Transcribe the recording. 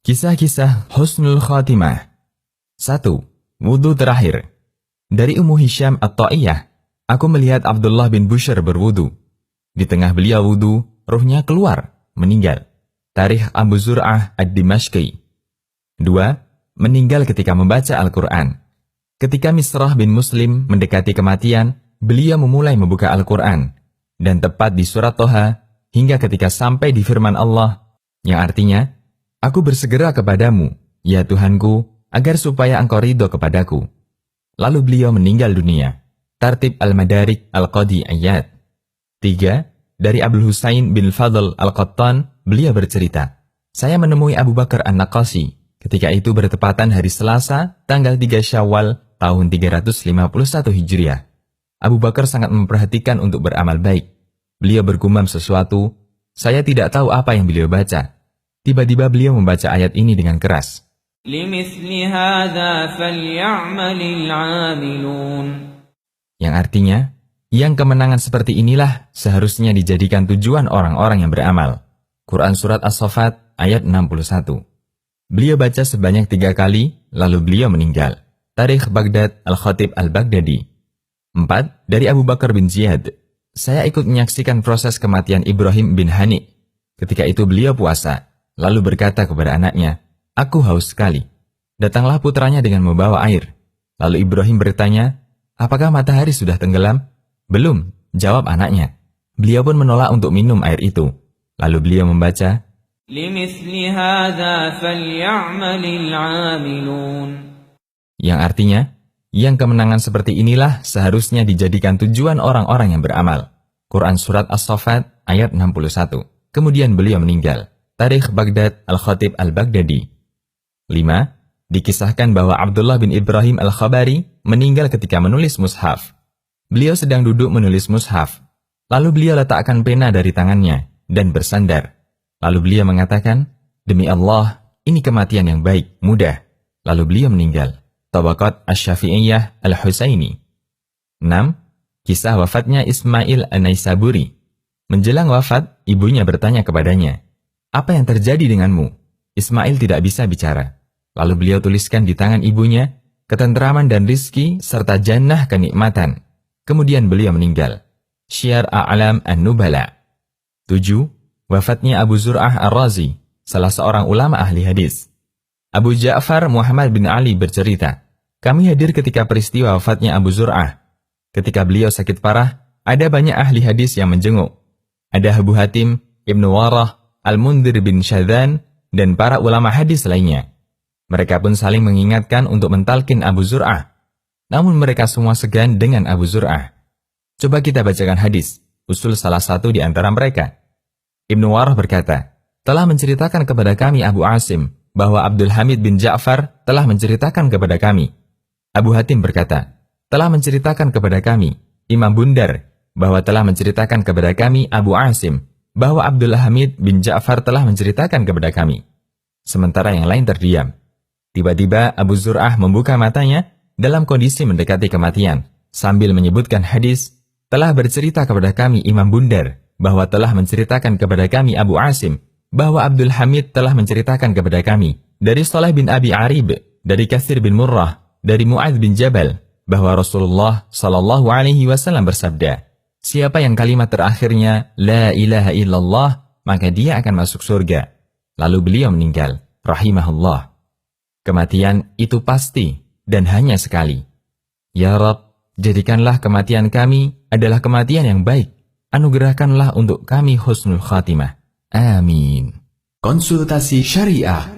Kisah-kisah Husnul Khatimah. 1. Wudhu terakhir. Dari Ummu Hisham At-Ta'iyah, aku melihat Abdullah bin Bushr berwudhu. Di tengah beliau wudhu, ruhnya keluar, meninggal. Tarikh Abu Zur'ah Ad-Dimashqi. 2. Meninggal ketika membaca Al-Quran. Ketika Misrah bin Muslim mendekati kematian, beliau memulai membuka Al-Quran. Dan tepat di surat Toha, hingga ketika sampai di firman Allah, yang artinya, Aku bersegera kepadamu, ya Tuhanku, agar supaya engkau ridho kepadaku. Lalu beliau meninggal dunia. Tartib Al-Madarik Al-Qadi Ayat. 3. Dari Abdul Husain bin Fadl Al-Qattan, beliau bercerita, saya menemui Abu Bakar An-Naqasi, ketika itu bertepatan hari Selasa, tanggal 3 Syawal, tahun 351 Hijriah. Abu Bakar sangat memperhatikan untuk beramal baik. Beliau bergumam sesuatu, saya tidak tahu apa yang beliau baca. Tiba-tiba beliau membaca ayat ini dengan keras. Yang artinya, yang kemenangan seperti inilah seharusnya dijadikan tujuan orang-orang yang beramal. Quran Surat As-Saffat ayat 61. Beliau baca sebanyak 3 kali, lalu beliau meninggal. Tarikh Baghdad Al-Khatib Al-Baghdadi. 4. Dari Abu Bakar bin Ziyad. Saya ikut menyaksikan proses kematian Ibrahim bin Hani. Ketika itu beliau puasa. Lalu berkata kepada anaknya, aku haus sekali. Datanglah putranya dengan membawa air. Lalu Ibrahim bertanya, apakah matahari sudah tenggelam? Belum, jawab anaknya. Beliau pun menolak untuk minum air itu. Lalu beliau membaca, yang artinya, yang kemenangan seperti inilah seharusnya dijadikan tujuan orang-orang yang beramal. Quran Surat As-Saffat ayat 61. Kemudian beliau meninggal. Tarikh Baghdad Al-Khatib Al-Baghdadi. 5. Dikisahkan bahwa Abdullah bin Ibrahim Al-Khabari meninggal ketika menulis mushaf. Beliau sedang duduk menulis mushaf. Lalu beliau letakkan pena dari tangannya dan bersandar. Lalu beliau mengatakan, demi Allah, ini kematian yang baik, mudah. Lalu beliau meninggal. Tabaqat Asy-Syafi'iyah Al-Husaini. 6. Kisah wafatnya Ismail An-Naisaburi. Menjelang wafat, ibunya bertanya kepadanya, apa yang terjadi denganmu? Ismail tidak bisa bicara. Lalu beliau tuliskan di tangan ibunya, ketentraman dan rizki serta jannah kenikmatan. Kemudian beliau meninggal. Syiar A'lam An-Nubala. 7. Wafatnya Abu Zur'ah Ar-Razi, salah seorang ulama ahli hadis. Abu Ja'far Muhammad bin Ali bercerita, kami hadir ketika peristiwa wafatnya Abu Zur'ah. Ketika beliau sakit parah, ada banyak ahli hadis yang menjenguk. Ada Abu Hatim, Ibnu Warah, Al-Mundhir bin Syadhan, dan para ulama hadis lainnya. Mereka pun saling mengingatkan untuk mentalkin Abu Zur'ah. Namun mereka semua segan dengan Abu Zur'ah. Coba kita bacakan hadis, usul salah satu di antara mereka. Ibnu Warah berkata, telah menceritakan kepada kami Abu Asim, bahwa Abdul Hamid bin Ja'far telah menceritakan kepada kami. Abu Hatim berkata, telah menceritakan kepada kami Imam Bundar, bahwa telah menceritakan kepada kami Abu Asim, bahwa Abdul Hamid bin Ja'far telah menceritakan kepada kami. Sementara yang lain terdiam. Tiba-tiba Abu Zur'ah membuka matanya dalam kondisi mendekati kematian, sambil menyebutkan hadis, telah bercerita kepada kami Imam Bundar, bahwa telah menceritakan kepada kami Abu Asim, bahwa Abdul Hamid telah menceritakan kepada kami, dari Saleh bin Abi Arib, dari Katsir bin Murrah, dari Mu'adz bin Jabal, bahwa Rasulullah SAW bersabda, siapa yang kalimat terakhirnya La ilaha illallah, maka dia akan masuk surga. Lalu beliau meninggal, rahimahullah. Kematian itu pasti dan hanya sekali. Ya Rabb, jadikanlah kematian kami adalah kematian yang baik. Anugerahkanlah untuk kami husnul khatimah. Amin. Konsultasi Syariah